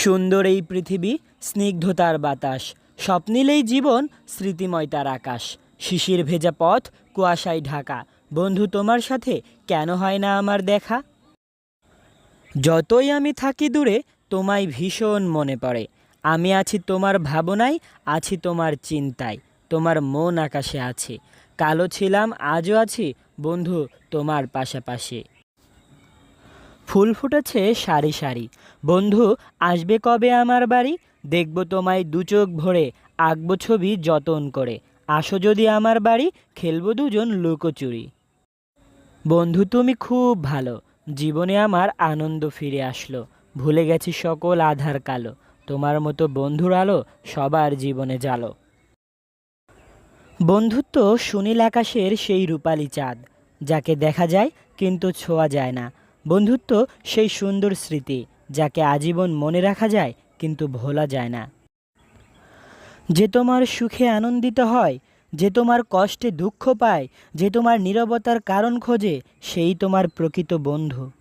সুন্দর এই পৃথিবী, স্নিগ্ধতার বাতাস, স্বপ্নিলেই জীবন, স্মৃতিময় তার আকাশ। শিশির ভেজা পথ, কুয়াশায় ঢাকা। বন্ধু তোমার সাথে কেন হয় না আমার দেখা? যতই আমি থাকি দূরে, তোমায় ভীষণ মনে পড়ে। আমি আছি তোমার ভাবনায়, আছি তোমার চিন্তায়। তোমার মন আকাশে আছে। কালো ছিলাম, আজও আছি বন্ধু তোমার পাশাপাশি। ফুল ফুটেছে সারি সারি। বন্ধু আসবে কবে আমার বাড়ি? দেখব তোমায় দু চোখ ভরে, আঁকবো ছবি যতন করে। আসো যদি আমার বাড়ি, খেলবো দুজন লুকোচুরি। বন্ধু তুমি খুব ভালো, জীবনে আমার আনন্দ ফিরে আসলো। ভুলে গেছি সকল আধার কালো। তোমার মতো বন্ধুর আলো সবার জীবনে জালো। বন্ধুত্ব সুনীল আকাশের সেই রূপালী চাঁদ, যাকে দেখা যায় কিন্তু ছোঁয়া যায় না। বন্ধুত্ব সেই সুন্দর স্মৃতি, যাকে আজীবন মনে রাখা যায় কিন্তু ভোলা যায় না। যে তোমার সুখে আনন্দিত হয়, যে তোমার কষ্টে দুঃখ পায়, যে তোমার নীরবতার কারণ খোঁজে, সেই তোমার প্রকৃত বন্ধু।